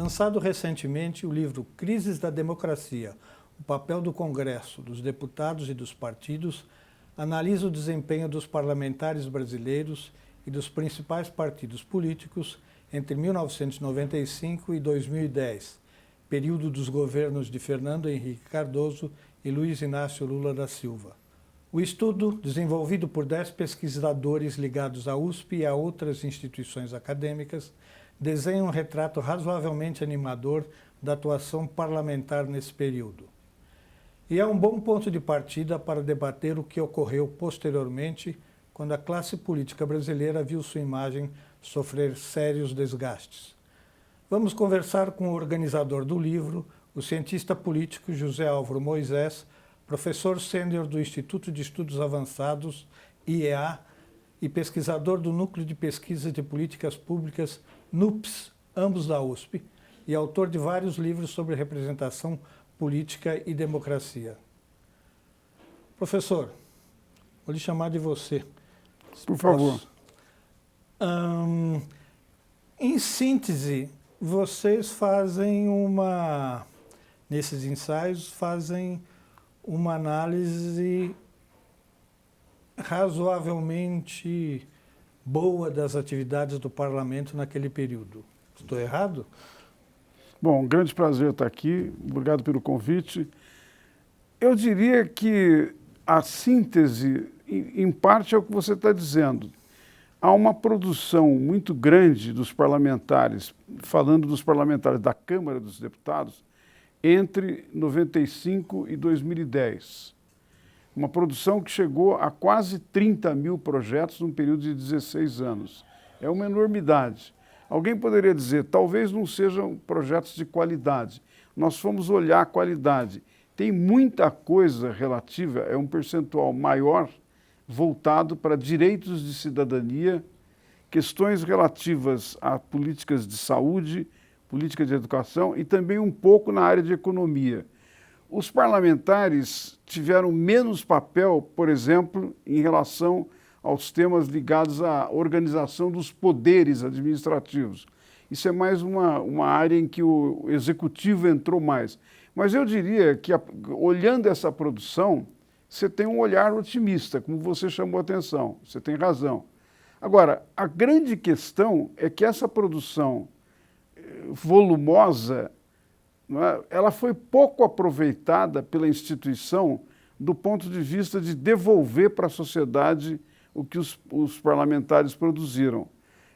Lançado recentemente o livro Crises da Democracia, o papel do Congresso, dos deputados e dos partidos, analisa o desempenho dos parlamentares brasileiros e dos principais partidos políticos entre 1995 e 2010, período dos governos de Fernando Henrique Cardoso e Luiz Inácio Lula da Silva. O estudo, desenvolvido por 10 pesquisadores ligados à USP e a outras instituições acadêmicas, desenha um retrato razoavelmente animador da atuação parlamentar nesse período. E é um bom ponto de partida para debater o que ocorreu posteriormente, quando a classe política brasileira viu sua imagem sofrer sérios desgastes. Vamos conversar com o organizador do livro, o cientista político José Álvaro Moisés, professor sênior do Instituto de Estudos Avançados, IEA, e pesquisador do Núcleo de Pesquisa de Políticas Públicas, NUPS, ambos da USP, e autor de vários livros sobre representação política e democracia. Professor, vou lhe chamar de você. Por favor. Em síntese, vocês fazem nesses ensaios, fazem uma análise razoavelmente boa das atividades do parlamento naquele período. Estou errado? Bom, um grande prazer estar aqui. Obrigado pelo convite. Eu diria que a síntese, em parte, é o que você está dizendo. Há uma produção muito grande dos parlamentares, falando dos parlamentares da Câmara dos Deputados, entre 95 e 2010. Uma produção que chegou a quase 30 mil projetos num período de 16 anos. É uma enormidade. Alguém poderia dizer, talvez não sejam projetos de qualidade. Nós fomos olhar a qualidade. Tem muita coisa relativa, é um percentual maior voltado para direitos de cidadania, questões relativas a políticas de saúde, política de educação e também um pouco na área de economia. Os parlamentares tiveram menos papel, por exemplo, em relação aos temas ligados à organização dos poderes administrativos. Isso é mais uma área em que o executivo entrou mais. Mas eu diria que, olhando essa produção, você tem um olhar otimista, como você chamou a atenção, você tem razão. Agora, a grande questão é que essa produção volumosa, ela foi pouco aproveitada pela instituição do ponto de vista de devolver para a sociedade o que os parlamentares produziram.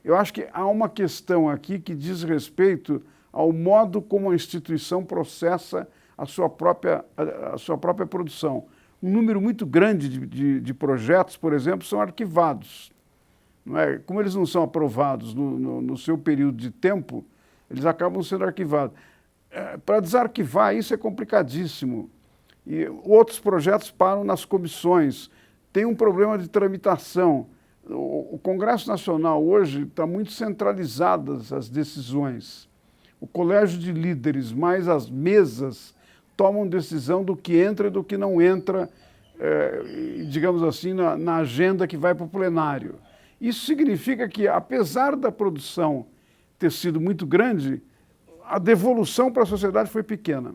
Eu acho que há uma questão aqui que diz respeito ao modo como a instituição processa a sua própria produção. Um número muito grande de projetos, por exemplo, são arquivados. Não é? Como eles não são aprovados no seu período de tempo, eles acabam sendo arquivados. Para desarquivar isso é complicadíssimo. E outros projetos param nas comissões. Tem um problema de tramitação. O Congresso Nacional hoje está muito centralizadas as decisões. O colégio de líderes mais as mesas tomam decisão do que entra e do que não entra, digamos assim, na agenda que vai para o plenário. Isso significa que, apesar da produção ter sido muito grande, a devolução para a sociedade foi pequena.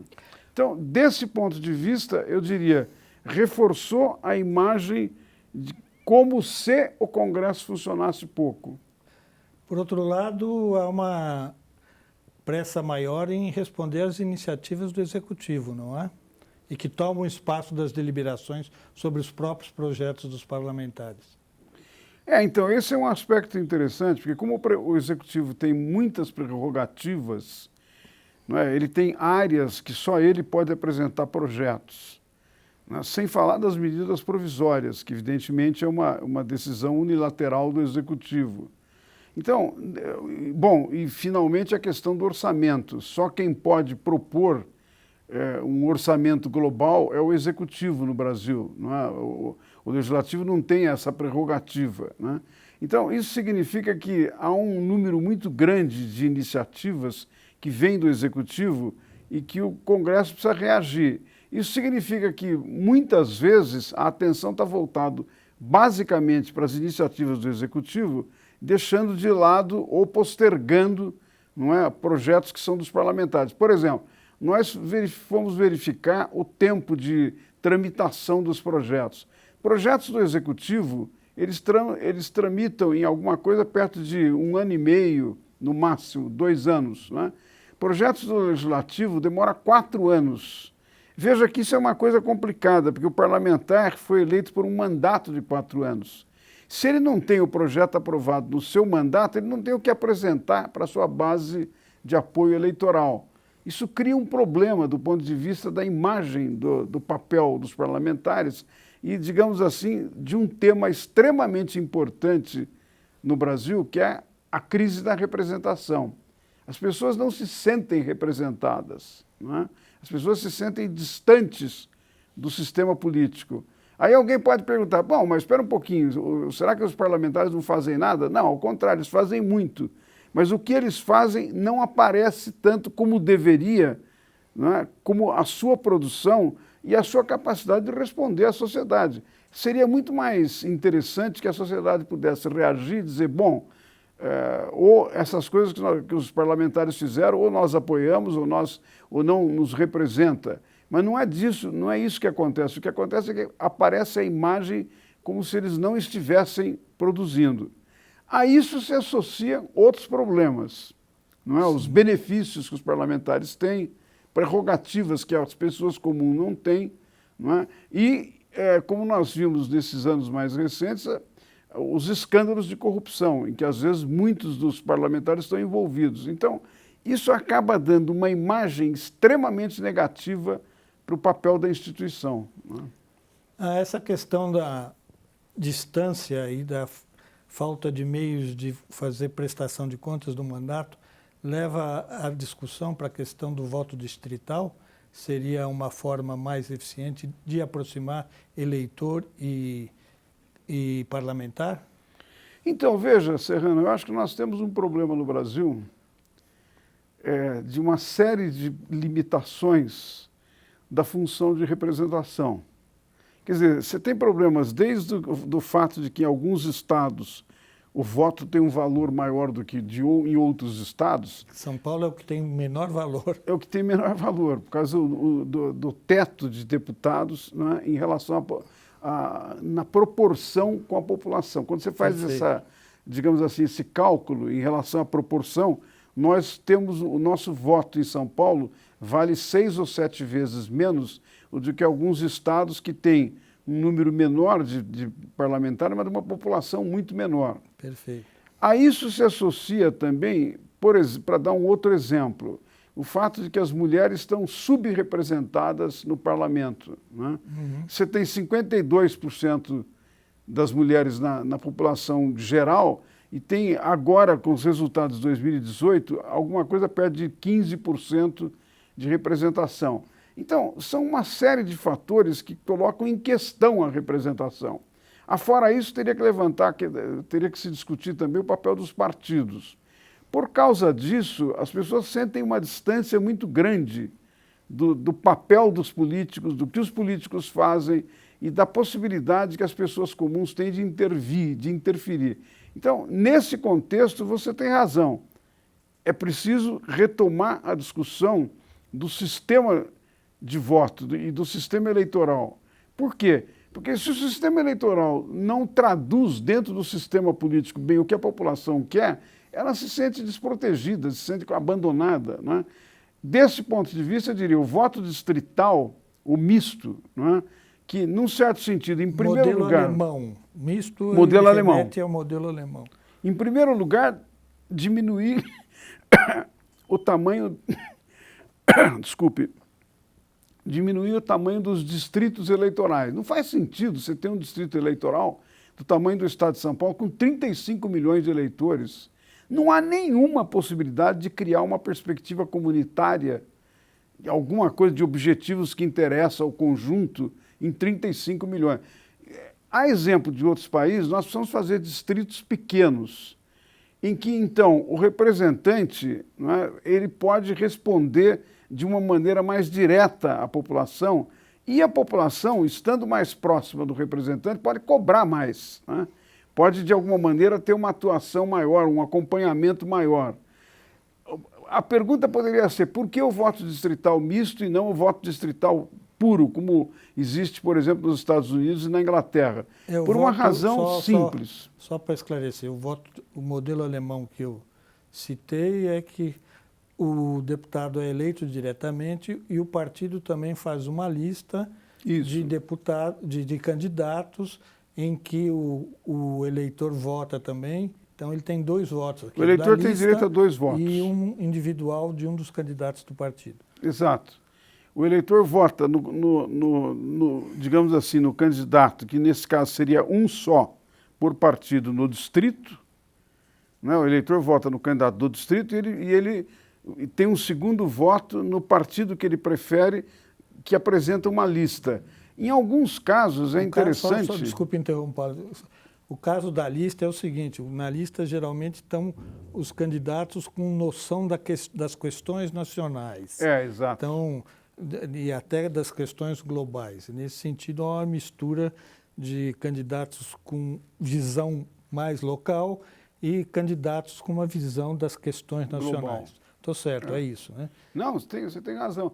Então, desse ponto de vista, eu diria, reforçou a imagem de como se o Congresso funcionasse pouco. Por outro lado, há uma pressa maior em responder às iniciativas do Executivo, não é? E que tomam espaço das deliberações sobre os próprios projetos dos parlamentares. Então, esse é um aspecto interessante, porque como o Executivo tem muitas prerrogativas, não é? Ele tem áreas que só ele pode apresentar projetos, né? Sem falar das medidas provisórias, que evidentemente é uma decisão unilateral do Executivo. Então, bom, e finalmente a questão do orçamento. Só quem pode propor um orçamento global é o Executivo no Brasil, não é? O Legislativo não tem essa prerrogativa, né? Então, isso significa que há um número muito grande de iniciativas que vêm do Executivo e que o Congresso precisa reagir. Isso significa que, muitas vezes, a atenção está voltada basicamente para as iniciativas do Executivo, deixando de lado ou postergando não é, projetos que são dos parlamentares. Por exemplo, nós fomos verificar o tempo de tramitação dos projetos. Projetos do Executivo, eles tramitam em alguma coisa perto de 1 ano e meio, no máximo, 2 anos. Né? Projetos do Legislativo demora 4 anos. Veja que isso é uma coisa complicada, porque o parlamentar foi eleito por um mandato de 4 anos. Se ele não tem o projeto aprovado no seu mandato, ele não tem o que apresentar para a sua base de apoio eleitoral. Isso cria um problema do ponto de vista da imagem do papel dos parlamentares e, digamos assim, de um tema extremamente importante no Brasil, que é a crise da representação. As pessoas não se sentem representadas, não é? As pessoas se sentem distantes do sistema político. Aí alguém pode perguntar, bom, mas espera um pouquinho, será que os parlamentares não fazem nada? Não, ao contrário, eles fazem muito. Mas o que eles fazem não aparece tanto como deveria, não é? Como a sua produção e a sua capacidade de responder à sociedade. Seria muito mais interessante que a sociedade pudesse reagir e dizer, bom, ou essas coisas que os parlamentares fizeram, ou nós apoiamos, ou não nos representa. Mas não é disso, não é isso que acontece. O que acontece é que aparece a imagem como se eles não estivessem produzindo. A isso se associam outros problemas, não é? Os benefícios que os parlamentares têm, prerrogativas que as pessoas comuns não têm, não é? E, como nós vimos nesses anos mais recentes, os escândalos de corrupção, em que às vezes muitos dos parlamentares estão envolvidos. Então, isso acaba dando uma imagem extremamente negativa para o papel da instituição. Né? Essa questão da distância e da falta de meios de fazer prestação de contas do mandato leva a discussão para a questão do voto distrital. Seria uma forma mais eficiente de aproximar eleitor e parlamentar? Então, veja, Serrano, eu acho que nós temos um problema no Brasil de uma série de limitações da função de representação. Quer dizer, você tem problemas desde do fato de que em alguns estados o voto tem um valor maior do que em outros estados. São Paulo é o que tem menor valor. É o que tem menor valor, por causa do teto de deputados, né, em relação na proporção com a população. Quando você faz digamos assim, esse cálculo em relação à proporção, nós temos o nosso voto em São Paulo vale 6 ou 7 vezes menos do que alguns estados que têm um número menor de parlamentares, mas de uma população muito menor. Perfeito. A isso se associa também, para dar um outro exemplo, o fato de que as mulheres estão subrepresentadas no parlamento. Né? Uhum. Você tem 52% das mulheres na população geral e tem agora, com os resultados de 2018, alguma coisa perto de 15% de representação. Então, são uma série de fatores que colocam em questão a representação. Afora isso, teria que se discutir também o papel dos partidos. Por causa disso, as pessoas sentem uma distância muito grande do papel dos políticos, do que os políticos fazem e da possibilidade que as pessoas comuns têm de intervir, de interferir. Então, nesse contexto, você tem razão. É preciso retomar a discussão do sistema de voto e do sistema eleitoral. Por quê? Porque se o sistema eleitoral não traduz dentro do sistema político bem o que a população quer, ela se sente desprotegida, se sente abandonada. Não é? Desse ponto de vista, eu diria, o voto distrital, o misto, não é? Que, num certo sentido, em primeiro lugar... Modelo alemão. Misto modelo alemão. É o modelo alemão. Em primeiro lugar, diminuir o tamanho... Desculpe. Diminuir o tamanho dos distritos eleitorais. Não faz sentido você ter um distrito eleitoral do tamanho do estado de São Paulo com 35 milhões de eleitores. Não há nenhuma possibilidade de criar uma perspectiva comunitária, alguma coisa de objetivos que interessa ao conjunto em 35 milhões. A exemplo de outros países, nós precisamos fazer distritos pequenos, em que, então, o representante, não é, ele pode responder de uma maneira mais direta à população, e a população, estando mais próxima do representante, pode cobrar mais, né? Pode, de alguma maneira, ter uma atuação maior, um acompanhamento maior. a pergunta poderia ser, por que o voto distrital misto e não o voto distrital puro, como existe, por exemplo, nos Estados Unidos e na Inglaterra? Por uma razão simples. Só para esclarecer, o modelo alemão que eu citei é que o deputado é eleito diretamente e o partido também faz uma lista de candidatos em que o eleitor vota também. Então ele tem 2 votos. O eleitor tem direito a 2 votos. E um individual de um dos candidatos do partido. Exato. O eleitor vota, digamos assim, no candidato, que nesse caso seria um só por partido no distrito. Né? O eleitor vota no candidato do distrito e ele tem um segundo voto no partido que ele prefere, que apresenta uma lista. Em alguns casos é interessante... Só desculpe interromper. O caso da lista é o seguinte, na lista geralmente estão os candidatos com noção das questões nacionais. Exato. Então, e até das questões globais. Nesse sentido, há uma mistura de candidatos com visão mais local e candidatos com uma visão das questões nacionais. Estou certo, é isso, né? Não, você tem razão.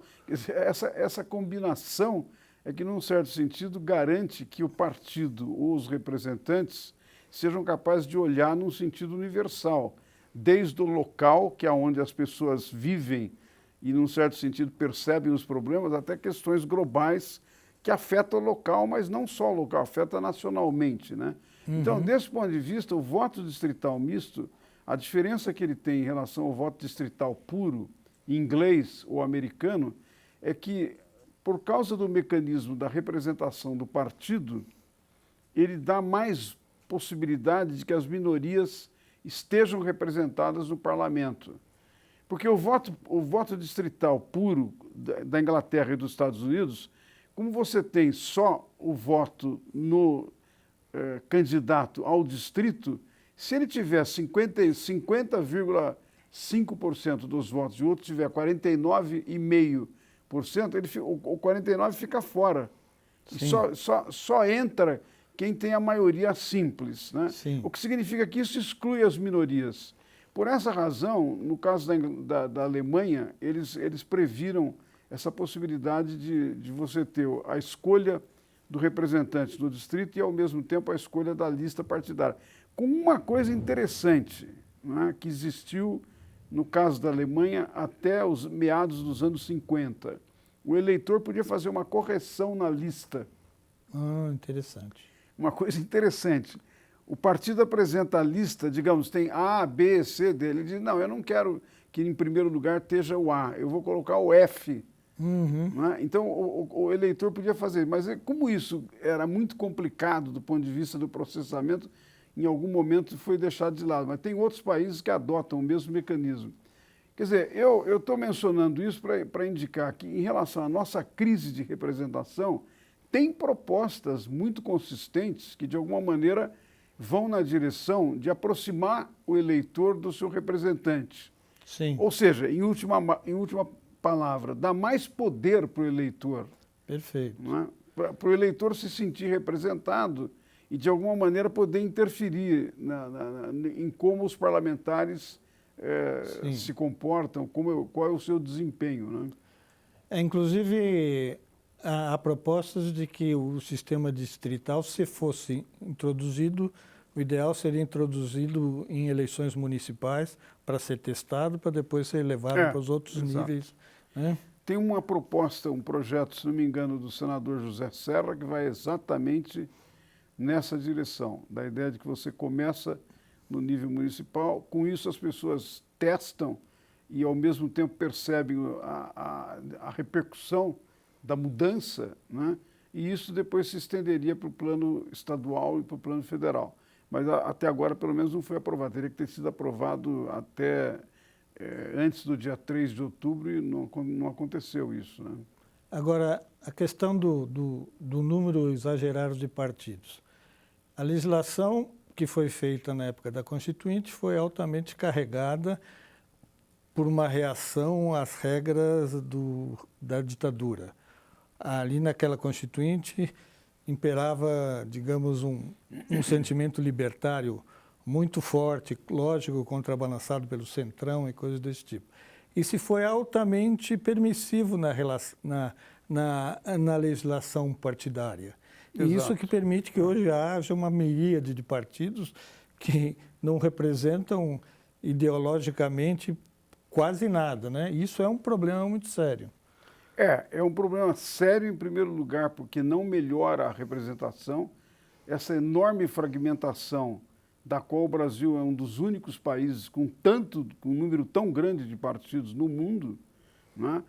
Essa combinação é que, num certo sentido, garante que o partido ou os representantes sejam capazes de olhar num sentido universal, desde o local, que é onde as pessoas vivem e, num certo sentido, percebem os problemas, até questões globais que afetam o local, mas não só o local, afeta nacionalmente, né? Então, desse ponto de vista, o voto distrital misto, a diferença que ele tem em relação ao voto distrital puro, inglês ou americano, é que, por causa do mecanismo da representação do partido, ele dá mais possibilidade de que as minorias estejam representadas no parlamento. Porque o voto distrital puro da Inglaterra e dos Estados Unidos, como você tem só o voto no candidato ao distrito, se ele tiver 50,5% dos votos e o outro tiver 49,5%, o 49% fica fora. Só entra quem tem a maioria simples, né? O que significa que isso exclui as minorias. Por essa razão, no caso da Alemanha, eles previram essa possibilidade de você ter a escolha do representante do distrito e, ao mesmo tempo, a escolha da lista partidária. Com uma coisa interessante, né, que existiu no caso da Alemanha até os meados dos anos 50. O eleitor podia fazer uma correção na lista. Interessante. Uma coisa interessante. O partido apresenta a lista, digamos, tem A, B, C dele. Ele diz, não, eu não quero que em primeiro lugar esteja o A, eu vou colocar o F. Né? Então, o eleitor podia fazer. Mas como isso era muito complicado do ponto de vista do processamento, em algum momento foi deixado de lado. Mas tem outros países que adotam o mesmo mecanismo. Quer dizer, eu estou mencionando isso para indicar que, em relação à nossa crise de representação, tem propostas muito consistentes que, de alguma maneira, vão na direção de aproximar o eleitor do seu representante. Ou seja, em última palavra, dá mais poder para o eleitor. Perfeito. Para o eleitor se sentir representado e, de alguma maneira, poder interferir em como os parlamentares se comportam, qual é o seu desempenho. Né? Inclusive, há propostas de que o sistema distrital, se fosse introduzido, o ideal seria introduzido em eleições municipais para ser testado, para depois ser levado para os outros níveis. Né? Tem uma proposta, um projeto, se não me engano, do senador José Serra, que vai exatamente nessa direção, da ideia de que você começa no nível municipal, com isso as pessoas testam e, ao mesmo tempo, percebem a repercussão da mudança, né? E isso depois se estenderia para o plano estadual e para o plano federal. Mas até agora, pelo menos, não foi aprovado. Teria que ter sido aprovado até antes do dia 3 de outubro e não aconteceu isso. Né? Agora, a questão do número exagerado de partidos. A legislação que foi feita na época da Constituinte foi altamente carregada por uma reação às regras da ditadura. Ali naquela Constituinte imperava, digamos, um sentimento libertário muito forte, lógico, contrabalançado pelo Centrão e coisas desse tipo. E se foi altamente permissivo na legislação partidária. Exato. E isso que permite que hoje haja uma miríade de partidos que não representam ideologicamente quase nada, né? Isso é um problema muito sério. É um problema sério em primeiro lugar, porque não melhora a representação, essa enorme fragmentação da qual o Brasil é um dos únicos países com um número tão grande de partidos no mundo, né?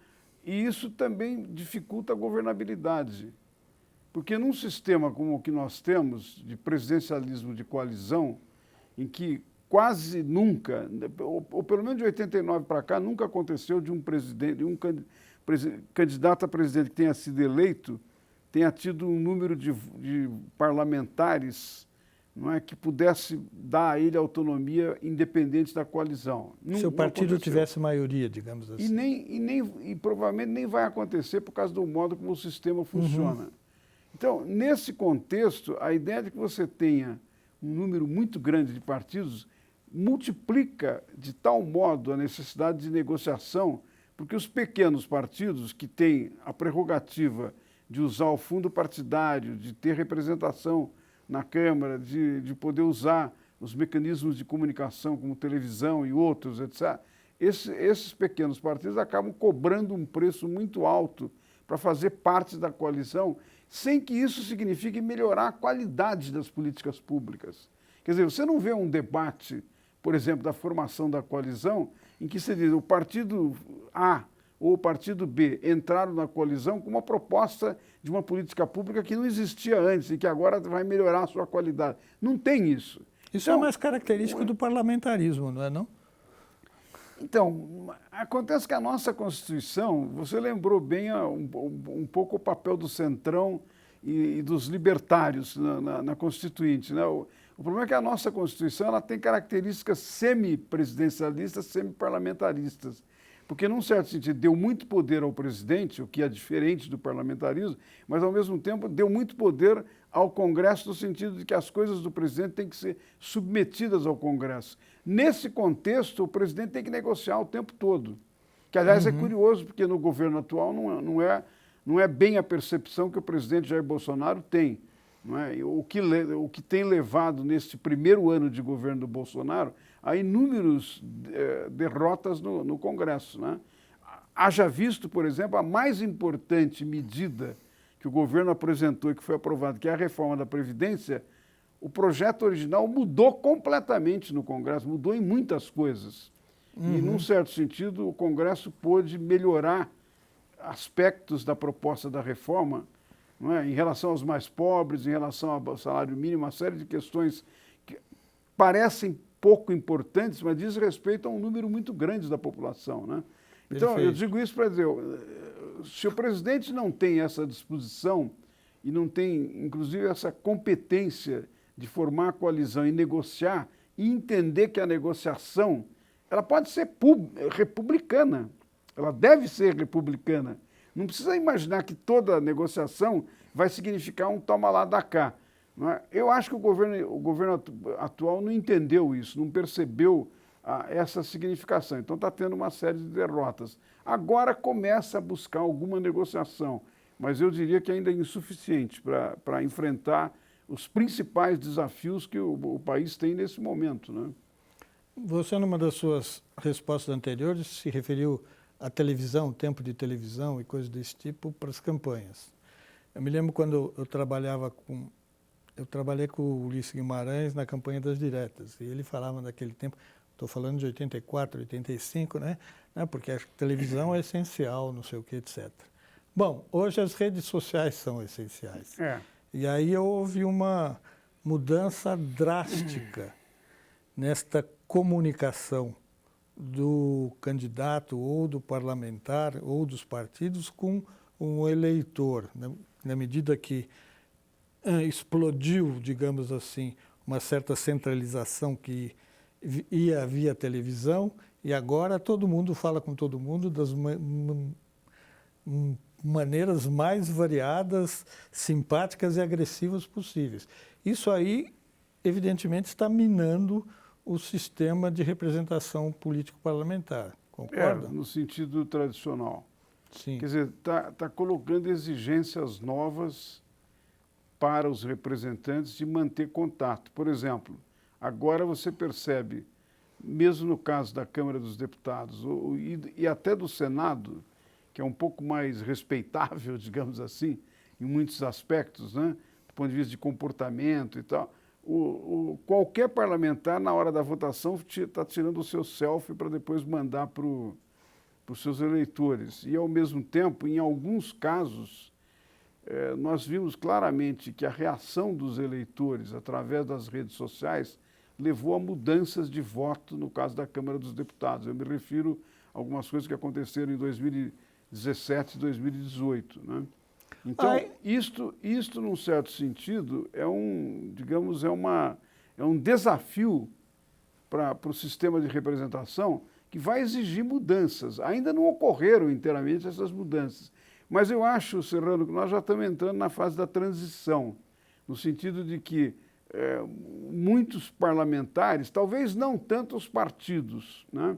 E isso também dificulta a governabilidade. Porque num sistema como o que nós temos, de presidencialismo de coalizão, em que quase nunca, ou pelo menos de 89 para cá, nunca aconteceu de um presidente, de um candidato a presidente que tenha sido eleito, tenha tido um número de parlamentares, não é, que pudesse dar a ele autonomia independente da coalizão. Se o partido tivesse maioria, digamos assim. E provavelmente nem vai acontecer por causa do modo como o sistema funciona. Então, nesse contexto, a ideia de que você tenha um número muito grande de partidos multiplica de tal modo a necessidade de negociação, porque os pequenos partidos que têm a prerrogativa de usar o fundo partidário, de ter representação na Câmara, de poder usar os mecanismos de comunicação como televisão e outros, etc., esses pequenos partidos acabam cobrando um preço muito alto para fazer parte da coalizão, sem que isso signifique melhorar a qualidade das políticas públicas. Quer dizer, você não vê um debate, por exemplo, da formação da coalizão, em que se diz o partido A ou o partido B entraram na coalizão com uma proposta de uma política pública que não existia antes e que agora vai melhorar a sua qualidade. Não tem isso. Isso é mais característico do parlamentarismo, não é não? Então, acontece que a nossa Constituição, você lembrou bem um pouco o papel do Centrão e dos libertários na Constituinte, né? O problema é que a nossa Constituição ela tem características semi-presidencialistas, semi-parlamentaristas, porque, num certo sentido, deu muito poder ao presidente, o que é diferente do parlamentarismo, mas, ao mesmo tempo, deu muito poder ao Congresso, no sentido de que as coisas do presidente têm que ser submetidas ao Congresso. Nesse contexto, o presidente tem que negociar o tempo todo, que, aliás, é curioso, porque no governo atual não é bem a percepção que o presidente Jair Bolsonaro tem. Não é? O que tem levado, neste primeiro ano de governo do Bolsonaro, a inúmeras derrotas no Congresso. Né? Haja visto, por exemplo, a mais importante medida que o governo apresentou e que foi aprovada, que é a reforma da Previdência, o projeto original mudou completamente no Congresso, mudou em muitas coisas. E, num certo sentido, o Congresso pôde melhorar aspectos da proposta da reforma, não é? Em relação aos mais pobres, em relação ao salário mínimo, uma série de questões que parecem pouco importantes, mas diz respeito a um número muito grande da população. Né? Então, eu digo isso para dizer, se o presidente não tem essa disposição e não tem, inclusive, essa competência de formar a coalizão e negociar e entender que a negociação ela pode ser republicana, ela deve ser republicana. Não precisa imaginar que toda negociação vai significar um toma lá da cá. Não é? Eu acho que o governo atual não entendeu isso, não percebeu essa significação. Então está tendo uma série de derrotas. Agora começa a buscar alguma negociação, mas eu diria que ainda é insuficiente para enfrentar os principais desafios que o país tem nesse momento. Né? Você, numa das suas respostas anteriores, se referiu à televisão, tempo de televisão e coisas desse tipo para as campanhas. Eu me lembro quando eu trabalhei com o Ulisses Guimarães na campanha das diretas, e ele falava naquele tempo, estou falando de 84, 85, né? Porque a televisão é essencial, não sei o que, etc. Bom, hoje as redes sociais são essenciais. E aí houve uma mudança drástica nesta comunicação do candidato ou do parlamentar ou dos partidos com um eleitor, na medida que explodiu, digamos assim, uma certa centralização que ia via televisão e agora todo mundo fala com todo mundo das maneiras mais variadas, simpáticas e agressivas possíveis. Isso aí evidentemente, está minando o sistema de representação político-parlamentar. Concorda? No sentido tradicional. Sim. Quer dizer, está colocando exigências novas para os representantes de manter contato. Por exemplo, agora você percebe, mesmo no caso da Câmara dos Deputados e até do Senado, que é um pouco mais respeitável, digamos assim, em muitos aspectos, né, do ponto de vista de comportamento e tal, qualquer parlamentar, na hora da votação, está tirando o seu selfie para depois mandar para os seus eleitores. E, ao mesmo tempo, em alguns casos, nós vimos claramente que a reação dos eleitores através das redes sociais levou a mudanças de voto no caso da Câmara dos Deputados. Eu me refiro a algumas coisas que aconteceram em 2017 e 2018. Né? Então, isto, num certo sentido, é um desafio para o sistema de representação que vai exigir mudanças. Ainda não ocorreram inteiramente essas mudanças. Mas eu acho, Serrano, que nós já estamos entrando na fase da transição, no sentido de que muitos parlamentares, talvez não tanto os partidos, né?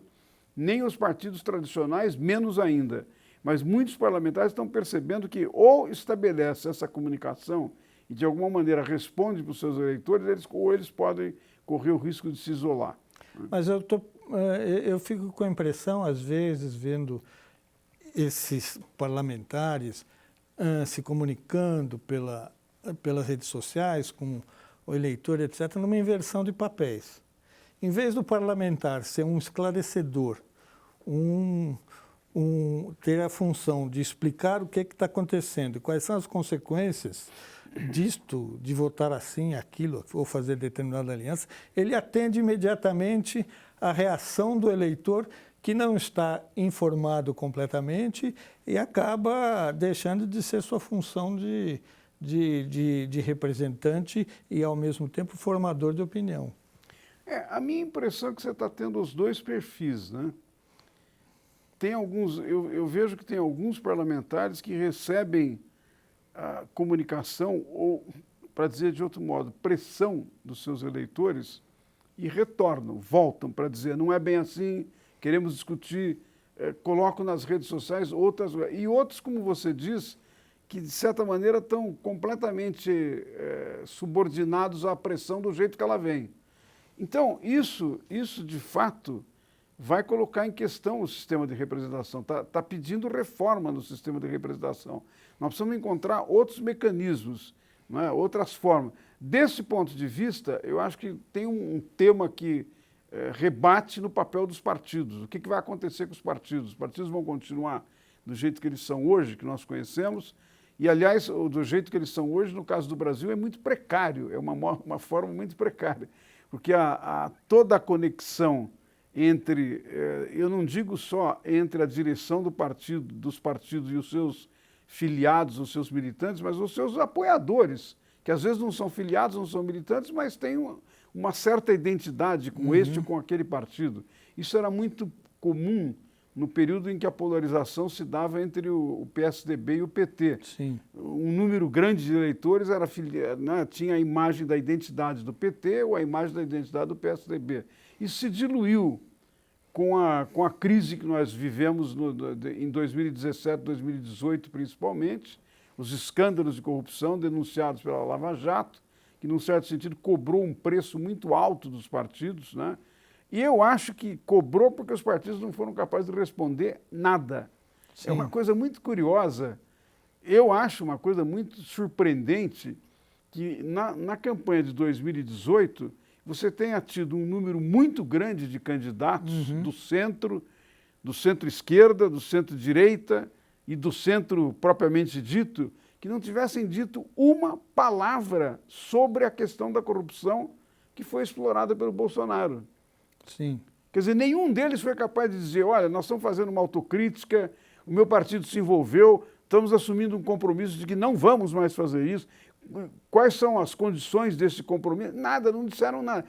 Nem os partidos tradicionais, menos ainda, mas muitos parlamentares estão percebendo que ou estabelece essa comunicação e de alguma maneira responde para os seus eleitores, ou eles podem correr o risco de se isolar. Mas eu fico com a impressão, às vezes, vendo esses parlamentares se comunicando pelas redes sociais com o eleitor, etc., numa inversão de papéis. Em vez do parlamentar ser um esclarecedor, ter a função de explicar o que está acontecendo e quais são as consequências disto, de votar assim, aquilo, ou fazer determinada aliança, ele atende imediatamente à reação do eleitor que não está informado completamente e acaba deixando de ser sua função de representante e, ao mesmo tempo, formador de opinião. A minha impressão é que você está tendo os dois perfis, né? Tem alguns, eu vejo que tem alguns parlamentares que recebem a comunicação, ou, para dizer de outro modo, pressão dos seus eleitores e retornam, voltam para dizer, não é bem assim, queremos discutir, colocam nas redes sociais e outros, como você diz, que de certa maneira estão completamente subordinados à pressão do jeito que ela vem. Então, isso de fato vai colocar em questão o sistema de representação, está pedindo reforma no sistema de representação. Nós precisamos encontrar outros mecanismos, não é? Outras formas. Desse ponto de vista, eu acho que tem um tema que rebate no papel dos partidos. O que vai acontecer com os partidos? Os partidos vão continuar do jeito que eles são hoje, que nós conhecemos, e, aliás, do jeito que eles são hoje, no caso do Brasil, é muito precário, é uma forma muito precária, porque toda a conexão entre, eu não digo só entre a direção dos partidos e os seus filiados, os seus militantes, mas os seus apoiadores, que às vezes não são filiados, não são militantes, mas têm uma certa identidade com este ou com aquele partido. Isso era muito comum no período em que a polarização se dava entre o PSDB e o PT. Sim. Um número grande de eleitores tinha a imagem da identidade do PT ou a imagem da identidade do PSDB. Isso se diluiu com a crise que nós vivemos em 2017, 2018 principalmente, os escândalos de corrupção denunciados pela Lava Jato, que, num certo sentido, cobrou um preço muito alto dos partidos, né? E eu acho que cobrou porque os partidos não foram capazes de responder nada. Sim. É uma coisa muito curiosa, eu acho uma coisa muito surpreendente que na campanha de 2018 você tenha tido um número muito grande de candidatos do centro-esquerda, do centro-direita e do centro propriamente dito, que não tivessem dito uma palavra sobre a questão da corrupção que foi explorada pelo Bolsonaro. Sim. Quer dizer, nenhum deles foi capaz de dizer, olha, nós estamos fazendo uma autocrítica, o meu partido se envolveu, estamos assumindo um compromisso de que não vamos mais fazer isso. Quais são as condições desse compromisso? Nada, não disseram nada.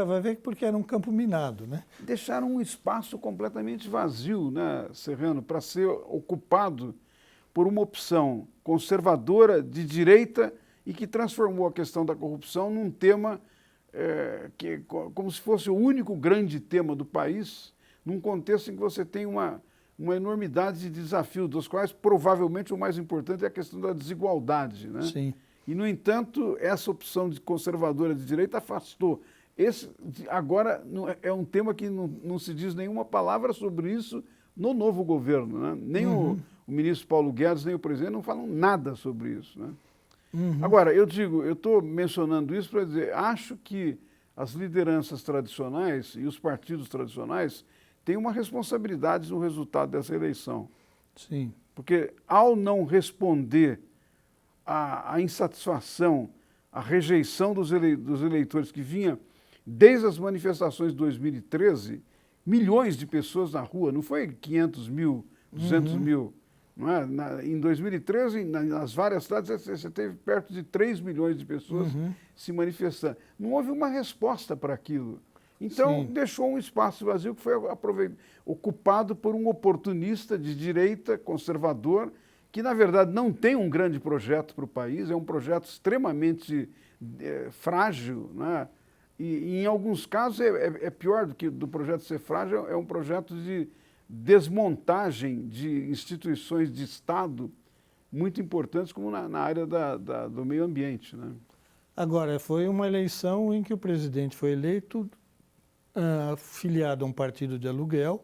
Vai ver que porque era um campo minado, né? Deixaram um espaço completamente vazio, né, Serrano, para ser ocupado por uma opção conservadora, de direita e que transformou a questão da corrupção num tema como se fosse o único grande tema do país, num contexto em que você tem uma enormidade de desafios, dos quais provavelmente o mais importante é a questão da desigualdade, né? Sim. E, no entanto, essa opção de conservadora de direita afastou. Agora é um tema que não se diz nenhuma palavra sobre isso no novo governo, né? Nem o ministro Paulo Guedes, nem o presidente não falam nada sobre isso, né? Agora, eu estou mencionando isso para dizer, acho que as lideranças tradicionais e os partidos tradicionais têm uma responsabilidade no resultado dessa eleição. Sim. Porque ao não responder à insatisfação, à rejeição dos eleitores que vinha desde as manifestações de 2013, milhões de pessoas na rua, não foi 500 mil, 200 mil. Não é? Em 2013, nas várias cidades, você teve perto de 3 milhões de pessoas se manifestando. Não houve uma resposta para aquilo. Então, deixou um espaço vazio que foi ocupado por um oportunista de direita, conservador, que, na verdade, não tem um grande projeto para o país, é um projeto extremamente frágil, né? E, em alguns casos, é pior do projeto ser frágil, é um projeto de desmontagem de instituições de Estado muito importantes, como na área do meio ambiente, né? Agora, foi uma eleição em que o presidente foi eleito filiado a um partido de aluguel,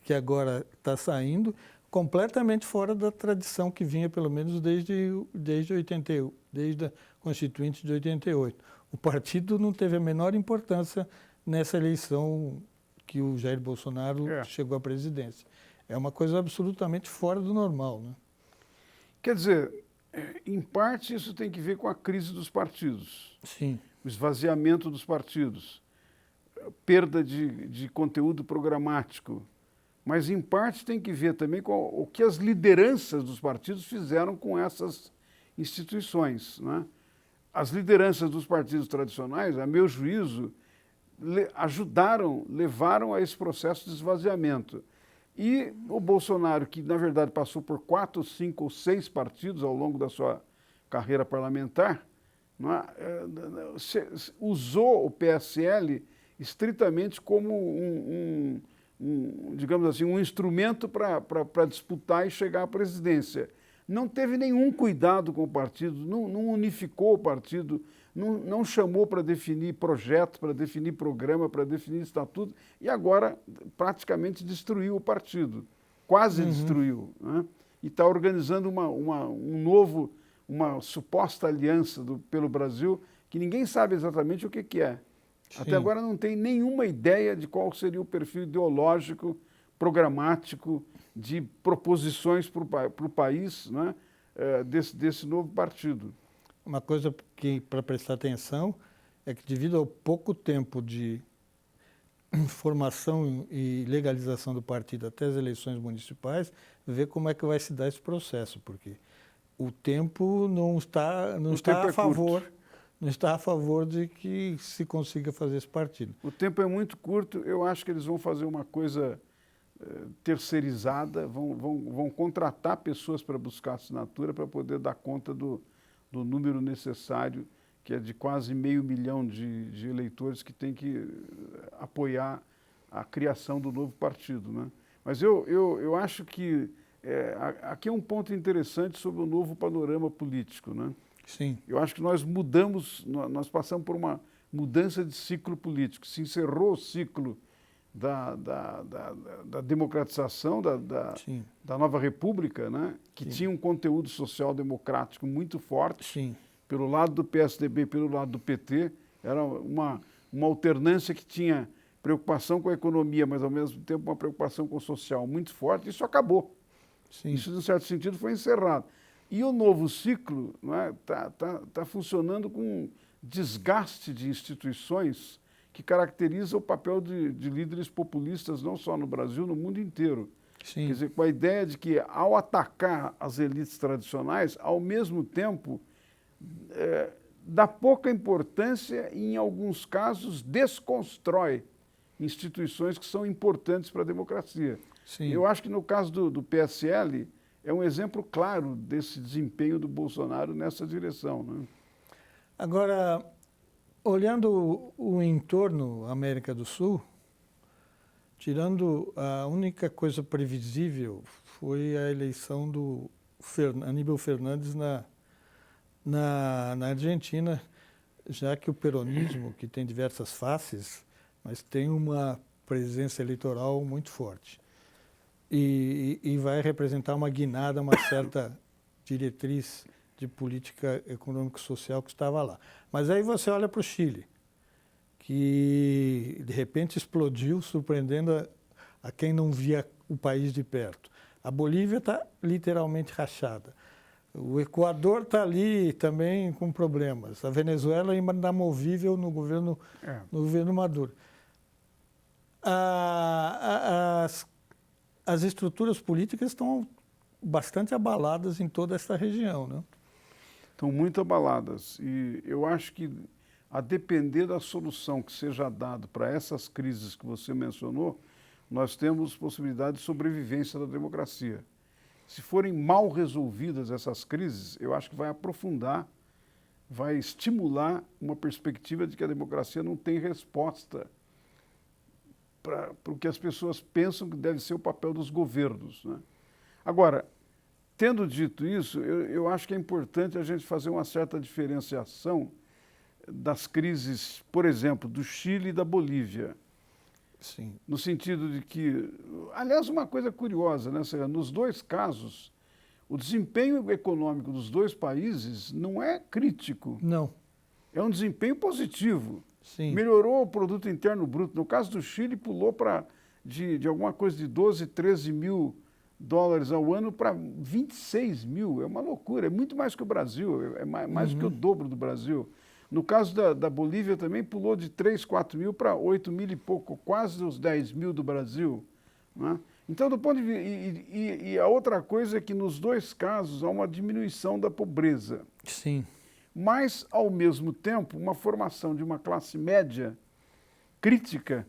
que agora está saindo, completamente fora da tradição que vinha, pelo menos desde a Constituinte de 88. O partido não teve a menor importância nessa eleição que o Jair Bolsonaro chegou à presidência. É uma coisa absolutamente fora do normal, né? Quer dizer, em parte isso tem que ver com a crise dos partidos. Sim. O esvaziamento dos partidos, perda de conteúdo programático. Mas, em parte, tem que ver também com o que as lideranças dos partidos fizeram com essas instituições, né? As lideranças dos partidos tradicionais, a meu juízo, levaram a esse processo de esvaziamento. E o Bolsonaro, que na verdade passou por 4, 5 ou 6 partidos ao longo da sua carreira parlamentar, não é? Usou o PSL estritamente como digamos assim, um instrumento para disputar e chegar à presidência. Não teve nenhum cuidado com o partido, não unificou o partido, não chamou para definir projeto, para definir programa, para definir estatuto, e agora praticamente destruiu o partido, quase destruiu, né? E está organizando uma suposta aliança pelo Brasil, que ninguém sabe exatamente o que é. Sim. Até agora não tem nenhuma ideia de qual seria o perfil ideológico, programático, de proposições para o país, né, desse novo partido. Uma coisa que, para prestar atenção, é que devido ao pouco tempo de formação e legalização do partido até as eleições municipais, ver como é que vai se dar esse processo, porque o tempo não está a favor. Não está a favor de que se consiga fazer esse partido. O tempo é muito curto, eu acho que eles vão fazer uma coisa terceirizada, vão contratar pessoas para buscar assinatura para poder dar conta do número necessário, que é de quase 500 mil de eleitores que tem que apoiar a criação do novo partido, né? Mas eu acho que aqui é um ponto interessante sobre o novo panorama político, né? Sim. Eu acho que nós nós passamos por uma mudança de ciclo político. Se encerrou o ciclo da democratização, da nova república, né? Que tinha um conteúdo social-democrático muito forte. Sim. Pelo lado do PSDB, pelo lado do PT. Era uma alternância que tinha preocupação com a economia, mas ao mesmo tempo uma preocupação com o social muito forte. Isso acabou. Sim. Isso, de um certo sentido, foi encerrado. E o novo ciclo está funcionando com um desgaste de instituições que caracteriza o papel de líderes populistas, não só no Brasil, no mundo inteiro. Sim. Quer dizer, com a ideia de que, ao atacar as elites tradicionais, ao mesmo tempo, dá pouca importância e, em alguns casos, desconstrói instituições que são importantes para a democracia. Sim. Eu acho que, no caso do PSL, é um exemplo claro desse desempenho do Bolsonaro nessa direção, né? Agora, olhando o entorno América do Sul, tirando a única coisa previsível foi a eleição do Aníbal Fernandes na Argentina, já que o peronismo, que tem diversas faces, mas tem uma presença eleitoral muito forte. E vai representar uma guinada, uma certa diretriz de política econômico-social que estava lá. Mas aí você olha para o Chile, que de repente explodiu, surpreendendo a quem não via o país de perto. A Bolívia está literalmente rachada. O Equador está ali também com problemas. A Venezuela é inamovível no governo Maduro. As estruturas políticas estão bastante abaladas em toda essa região, né? Estão muito abaladas. E eu acho que, a depender da solução que seja dada para essas crises que você mencionou, nós temos possibilidade de sobrevivência da democracia. Se forem mal resolvidas essas crises, eu acho que vai aprofundar, vai estimular uma perspectiva de que a democracia não tem resposta para o que as pessoas pensam que deve ser o papel dos governos, né? Agora, tendo dito isso, eu acho que é importante a gente fazer uma certa diferenciação das crises, por exemplo, do Chile e da Bolívia. Sim. No sentido de que, aliás, uma coisa curiosa, né? Nos dois casos, o desempenho econômico dos dois países não é crítico. Não. É um desempenho positivo. Sim. Melhorou o produto interno bruto. No caso do Chile, pulou de alguma coisa de 12, 13 mil dólares ao ano para 26 mil. É uma loucura, é muito mais que o Brasil, é mais do que o dobro do Brasil. No caso da Bolívia também pulou de 3, 4 mil para 8 mil e pouco, quase os 10 mil do Brasil, né? Então, do ponto de vista... E a outra coisa é que nos dois casos há uma diminuição da pobreza. Sim. Mas, ao mesmo tempo, uma formação de uma classe média crítica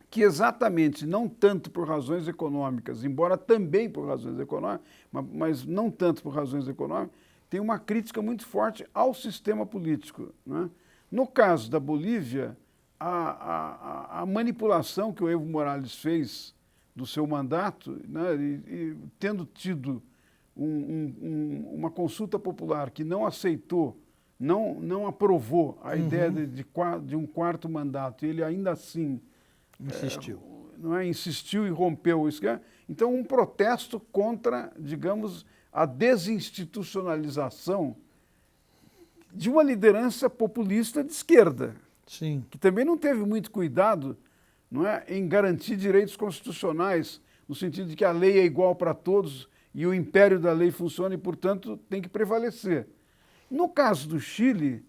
que exatamente, não tanto por razões econômicas, embora também por razões econômicas, mas não tanto por razões econômicas, tem uma crítica muito forte ao sistema político, né? No caso da Bolívia, a manipulação que o Evo Morales fez do seu mandato, né, e tendo tido uma consulta popular que não aceitou, não aprovou a ideia de um quarto mandato, e ele ainda assim insistiu. Insistiu e rompeu isso. Então, um protesto contra, digamos, a desinstitucionalização de uma liderança populista de esquerda. Sim. Que também não teve muito cuidado, em garantir direitos constitucionais, no sentido de que a lei é igual para todos e o império da lei funciona e, portanto, tem que prevalecer. No caso do Chile,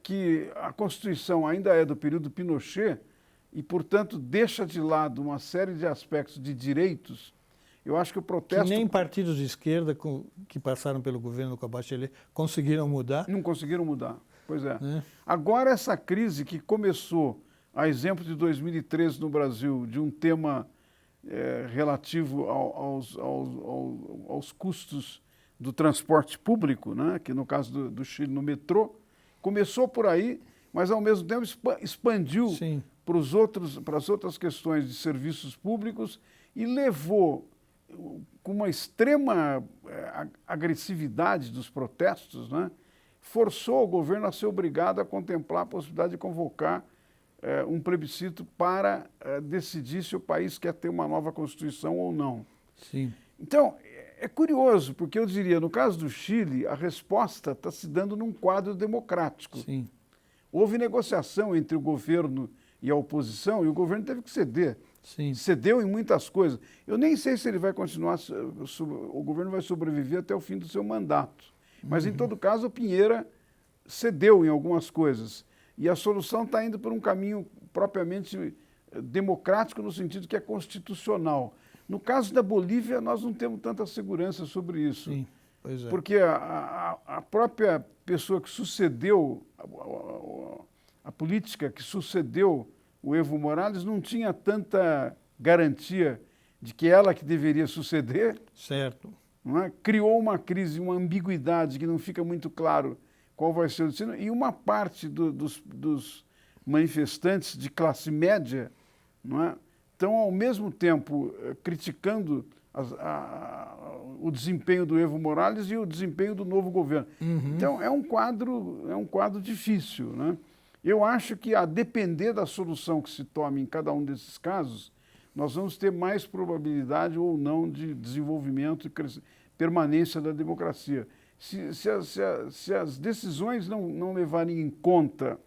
que a Constituição ainda é do período Pinochet e, portanto, deixa de lado uma série de aspectos de direitos, eu acho que o protesto... Que nem partidos de esquerda que passaram pelo governo com a Bachelet conseguiram mudar. Não conseguiram mudar, pois é. Agora, essa crise que começou, a exemplo de 2013 no Brasil, de um tema relativo aos custos do transporte público, né, que no caso do Chile, no metrô, começou por aí, mas ao mesmo tempo expandiu para as outras questões de serviços públicos e levou, com uma extrema agressividade dos protestos, né, forçou o governo a ser obrigado a contemplar a possibilidade de convocar um plebiscito para decidir se o país quer ter uma nova Constituição ou não. Sim. Então, é curioso, porque eu diria, no caso do Chile, a resposta está se dando num quadro democrático. Sim. Houve negociação entre o governo e a oposição, e o governo teve que ceder. Sim. Cedeu em muitas coisas. Eu nem sei se ele vai continuar, o governo vai sobreviver até o fim do seu mandato. Mas, em todo caso, o Piñera cedeu em algumas coisas. E a solução está indo por um caminho propriamente democrático, no sentido que é constitucional. No caso da Bolívia, nós não temos tanta segurança sobre isso. Sim, pois é. Porque a própria pessoa que sucedeu, a política que sucedeu o Evo Morales não tinha tanta garantia de que ela que deveria suceder, Certo. não é? Criou uma crise, uma ambiguidade que não fica muito claro qual vai ser o destino, e uma parte dos manifestantes de classe média, não é? Estão, ao mesmo tempo, criticando o desempenho do Evo Morales e o desempenho do novo governo. Então, é um quadro difícil, né? Eu acho que, a depender da solução que se tome em cada um desses casos, nós vamos ter mais probabilidade ou não de desenvolvimento e permanência da democracia. Se as decisões não levarem em conta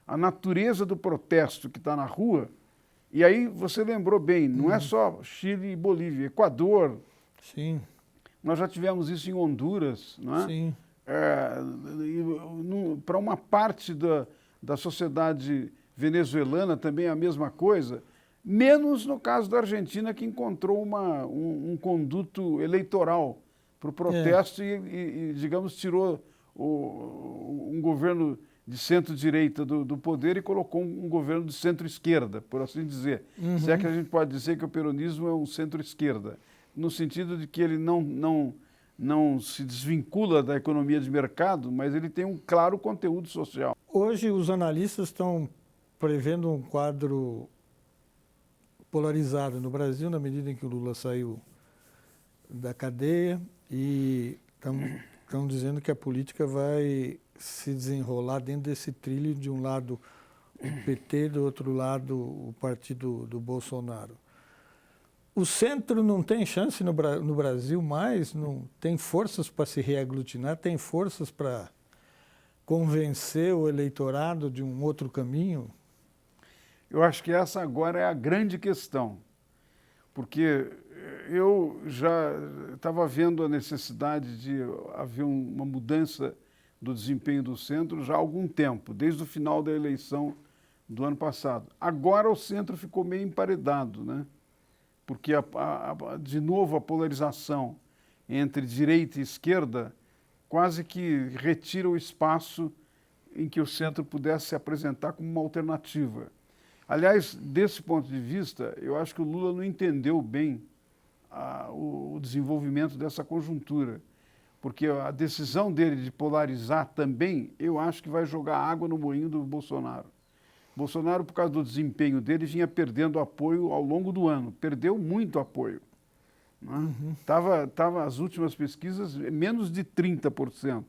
a natureza do protesto que está na rua, e aí você lembrou bem, não é só Chile e Bolívia, Equador. Sim. Nós já tivemos isso em Honduras, não é? Sim. Para uma parte da sociedade venezuelana também é a mesma coisa, menos no caso da Argentina, que encontrou um conduto eleitoral para o protesto e, digamos, tirou um governo de centro-direita do poder e colocou um governo de centro-esquerda, por assim dizer. Se é que a gente pode dizer que o peronismo é um centro-esquerda, no sentido de que ele não se desvincula da economia de mercado, mas ele tem um claro conteúdo social. Hoje os analistas estão prevendo um quadro polarizado no Brasil, na medida em que o Lula saiu da cadeia, e estão dizendo que a política vai se desenrolar dentro desse trilho, de um lado o PT, do outro lado o partido do Bolsonaro. O centro não tem chance no Brasil mais, não tem forças para se reaglutinar, tem forças para convencer o eleitorado de um outro caminho? Eu acho que essa agora é a grande questão, porque eu já estava vendo a necessidade de haver uma mudança do desempenho do centro já há algum tempo, desde o final da eleição do ano passado. Agora o centro ficou meio emparedado, né? Porque, de novo, a polarização entre direita e esquerda quase que retira o espaço em que o centro pudesse se apresentar como uma alternativa. Aliás, desse ponto de vista, eu acho que o Lula não entendeu bem o desenvolvimento dessa conjuntura, porque a decisão dele de polarizar também, eu acho que vai jogar água no moinho do Bolsonaro. Bolsonaro, por causa do desempenho dele, vinha perdendo apoio ao longo do ano, perdeu muito apoio. Tava as últimas pesquisas, menos de 30%.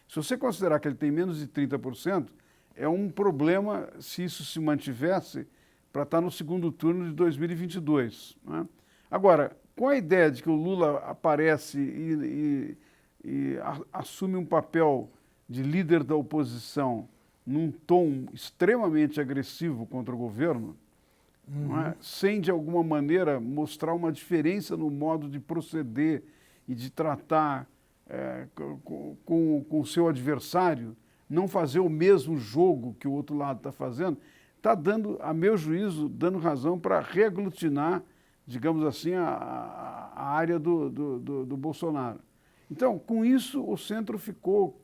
Se você considerar que ele tem menos de 30%, é um problema se isso se mantivesse para estar no segundo turno de 2022. Né? Agora, com a ideia de que o Lula aparece e assume um papel de líder da oposição num tom extremamente agressivo contra o governo, não é? Sem, de alguma maneira, mostrar uma diferença no modo de proceder e de tratar com o seu adversário, não fazer o mesmo jogo que o outro lado está fazendo, está dando, a meu juízo, dando razão para reaglutinar, digamos assim, a área do Bolsonaro. Então, com isso, o centro ficou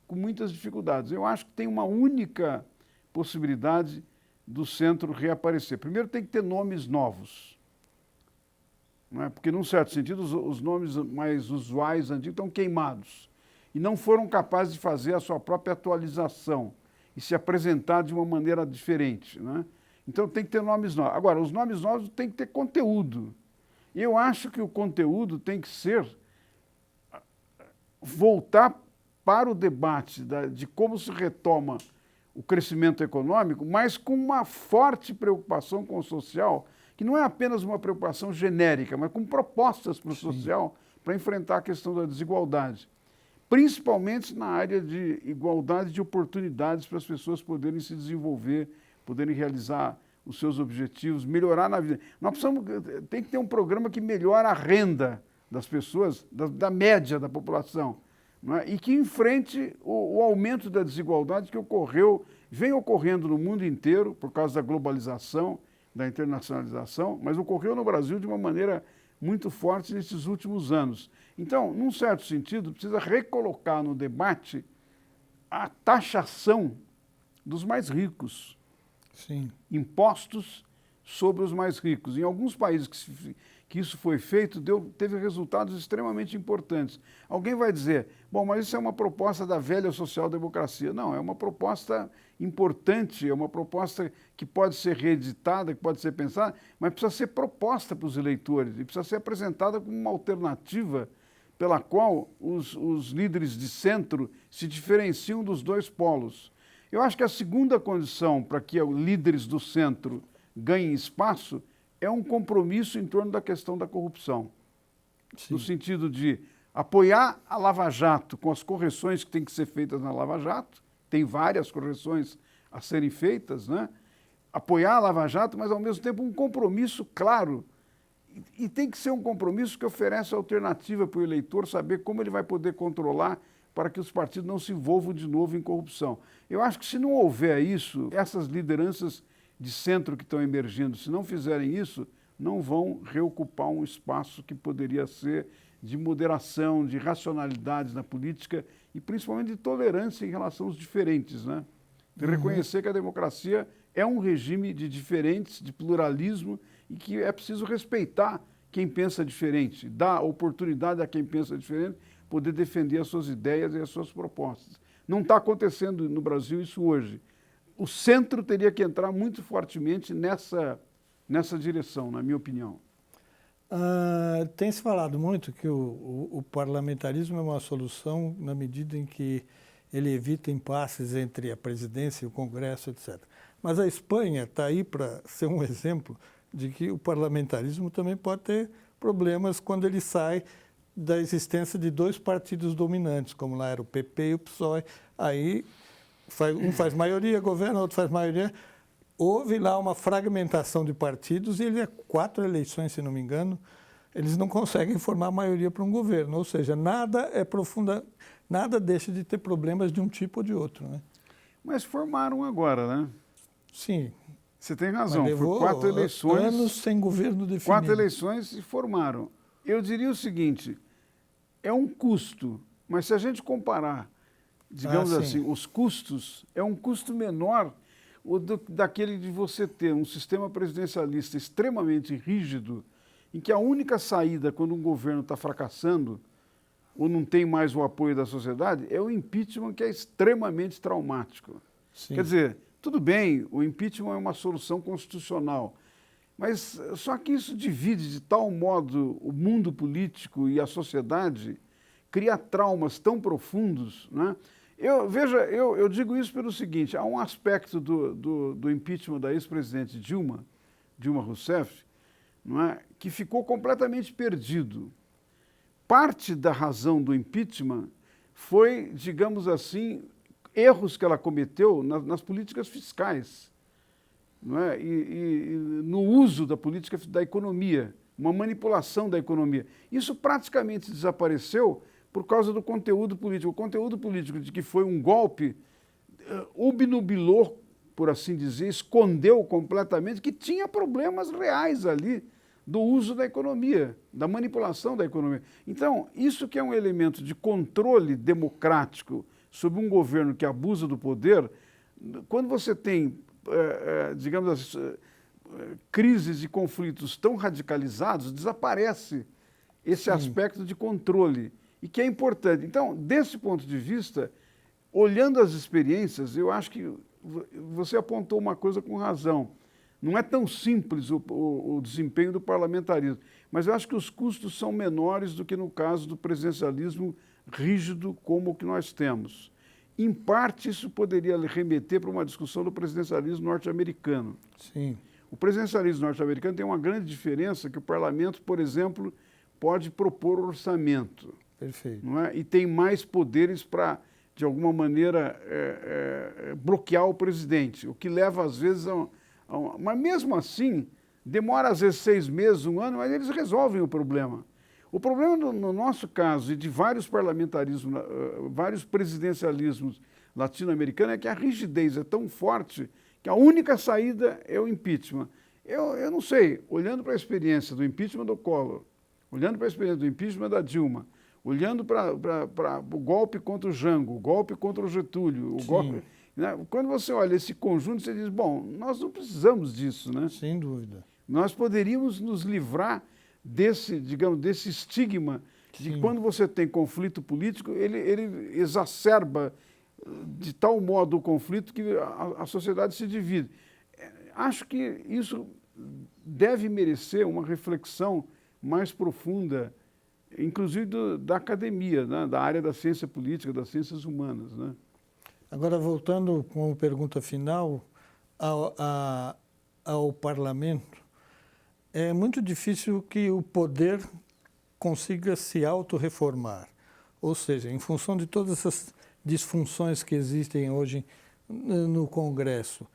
com muitas dificuldades. Eu acho que tem uma única possibilidade do centro reaparecer. Primeiro, tem que ter nomes novos. Não é? Porque, num certo sentido, os nomes mais usuais, antigos, estão queimados. E não foram capazes de fazer a sua própria atualização e se apresentar de uma maneira diferente. Né? Então, tem que ter nomes novos. Agora, os nomes novos têm que ter conteúdo. E eu acho que o conteúdo tem que ser voltar para o debate de como se retoma o crescimento econômico, mas com uma forte preocupação com o social, que não é apenas uma preocupação genérica, mas com propostas para o social para enfrentar a questão da desigualdade. Principalmente na área de igualdade de oportunidades para as pessoas poderem se desenvolver, poderem realizar os seus objetivos, melhorar na vida. Tem que ter um programa que melhore a renda das pessoas, da média da população, não é? E que enfrente o aumento da desigualdade que vem ocorrendo no mundo inteiro por causa da globalização, da internacionalização, mas ocorreu no Brasil de uma maneira muito forte nesses últimos anos. Então, num certo sentido, precisa recolocar no debate a taxação dos mais ricos. Sim. Impostos sobre os mais ricos. Em alguns países que isso foi feito, teve resultados extremamente importantes. Alguém vai dizer, bom, mas isso é uma proposta da velha social-democracia. Não, é uma proposta importante, é uma proposta que pode ser reeditada, que pode ser pensada, mas precisa ser proposta para os eleitores e precisa ser apresentada como uma alternativa pela qual os líderes de centro se diferenciam dos dois polos. Eu acho que a segunda condição para que os líderes do centro ganhem espaço é um compromisso em torno da questão da corrupção. Sim. No sentido de apoiar a Lava Jato com as correções que têm que ser feitas na Lava Jato, tem várias correções a serem feitas, né? Apoiar a Lava Jato, mas ao mesmo tempo um compromisso claro. E tem que ser um compromisso que oferece alternativa para o eleitor saber como ele vai poder controlar para que os partidos não se envolvam de novo em corrupção. Eu acho que se não houver isso, essas lideranças de centro que estão emergindo, se não fizerem isso, não vão reocupar um espaço que poderia ser de moderação, de racionalidade na política e principalmente de tolerância em relação aos diferentes, né? De reconhecer que a democracia é um regime de diferentes, de pluralismo e que é preciso respeitar quem pensa diferente, dar oportunidade a quem pensa diferente poder defender as suas ideias e as suas propostas. Não está acontecendo no Brasil isso hoje. O centro teria que entrar muito fortemente nessa direção, na minha opinião. Tem se falado muito que o parlamentarismo é uma solução na medida em que ele evita impasses entre a presidência e o Congresso, etc. Mas a Espanha está aí para ser um exemplo de que o parlamentarismo também pode ter problemas quando ele sai da existência de dois partidos dominantes, como lá era o PP e o PSOE. Aí um faz maioria, governa, outro faz maioria. Houve lá uma fragmentação de partidos e ele 4 eleições, se não me engano, eles não conseguem formar maioria para um governo. Ou seja, nada deixa de ter problemas de um tipo ou de outro, né? Mas formaram agora, né? Sim. Você tem razão, levou por 4 eleições... anos sem governo definido. 4 eleições se formaram. Eu diria o seguinte, é um custo, mas se a gente comparar, digamos assim, os custos, é um custo menor daquele de você ter um sistema presidencialista extremamente rígido, em que a única saída quando um governo está fracassando ou não tem mais o apoio da sociedade é o impeachment, que é extremamente traumático. Sim. Quer dizer, tudo bem, o impeachment é uma solução constitucional, mas só que isso divide de tal modo o mundo político e a sociedade, cria traumas tão profundos, né? Eu digo isso pelo seguinte, há um aspecto do impeachment da ex-presidente Dilma Rousseff, não é, que ficou completamente perdido. Parte da razão do impeachment foi, digamos assim, erros que ela cometeu nas políticas fiscais, não é? E no uso da política da economia, uma manipulação da economia. Isso praticamente desapareceu por causa do conteúdo político. O conteúdo político de que foi um golpe obnubilou, por assim dizer, escondeu completamente que tinha problemas reais ali do uso da economia, da manipulação da economia. Então, isso que é um elemento de controle democrático sobre um governo que abusa do poder, quando você tem, digamos assim, crises e conflitos tão radicalizados, desaparece esse aspecto de controle, e que é importante. Então, desse ponto de vista, olhando as experiências, eu acho que você apontou uma coisa com razão. Não é tão simples o desempenho do parlamentarismo, mas eu acho que os custos são menores do que no caso do presidencialismo rígido como o que nós temos. Em parte, isso poderia remeter para uma discussão do presidencialismo norte-americano. Sim. O presidencialismo norte-americano tem uma grande diferença, que o parlamento, por exemplo, pode propor orçamento. Perfeito. Não é? E tem mais poderes para, de alguma maneira, bloquear o presidente, o que leva, às vezes, mas mesmo assim, demora às vezes 6 meses, 1 ano, mas eles resolvem o problema. O problema no nosso caso e de vários parlamentarismos, vários presidencialismos latino-americanos é que a rigidez é tão forte que a única saída é o impeachment. Eu não sei, olhando para a experiência do impeachment do Collor, olhando para a experiência do impeachment da Dilma, olhando para o golpe contra o Jango, o golpe contra o Getúlio, o golpe, né? Quando você olha esse conjunto, você diz, bom, nós não precisamos disso, né? Sem dúvida. Nós poderíamos nos livrar desse, digamos, desse estigma de que quando você tem conflito político, ele exacerba de tal modo o conflito que a sociedade se divide. Acho que isso deve merecer uma reflexão mais profunda, inclusive da academia, né? Da área da ciência política, das ciências humanas, né? Agora, voltando com a pergunta final ao parlamento, é muito difícil que o poder consiga se autorreformar. Ou seja, em função de todas essas disfunções que existem hoje no Congresso,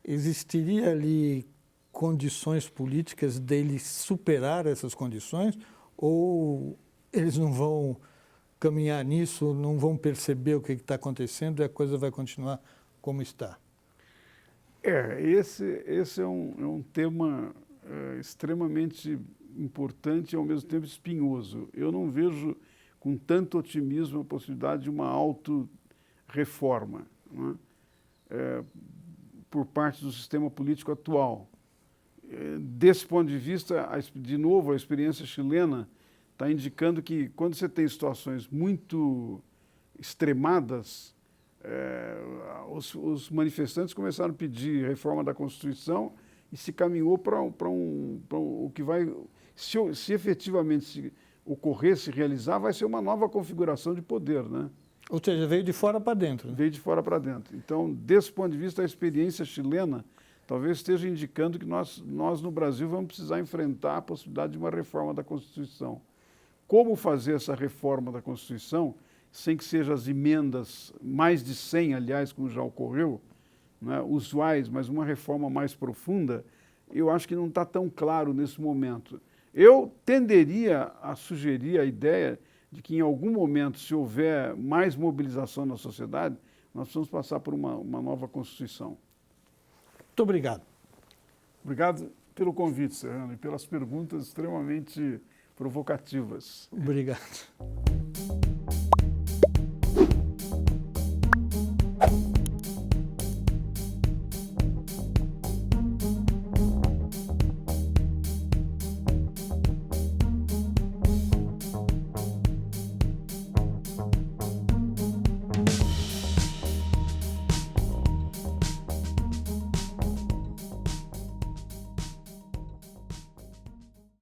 existiria ali condições políticas dele superar essas condições, ou eles não vão caminhar nisso, não vão perceber o que está acontecendo e a coisa vai continuar como está? Esse é um tema extremamente importante e ao mesmo tempo espinhoso. Eu não vejo com tanto otimismo a possibilidade de uma auto-reforma, né? Por parte do sistema político atual. Desse ponto de vista, de novo, a experiência chilena está indicando que quando você tem situações muito extremadas, os manifestantes começaram a pedir reforma da Constituição e se caminhou para o que vai, se efetivamente ocorrer, se realizar, vai ser uma nova configuração de poder, né? Ou seja, veio de fora para dentro. Veio de fora para dentro. Então, desse ponto de vista, a experiência chilena talvez esteja indicando que nós no Brasil vamos precisar enfrentar a possibilidade de uma reforma da Constituição. Como fazer essa reforma da Constituição sem que sejam as emendas, mais de 100, aliás, como já ocorreu, né, usuais, mas uma reforma mais profunda, eu acho que não está tão claro nesse momento. Eu tenderia a sugerir a ideia de que em algum momento, se houver mais mobilização na sociedade, nós precisamos passar por uma nova Constituição. Muito obrigado. Obrigado pelo convite, Serrano, e pelas perguntas extremamente provocativas. Obrigado.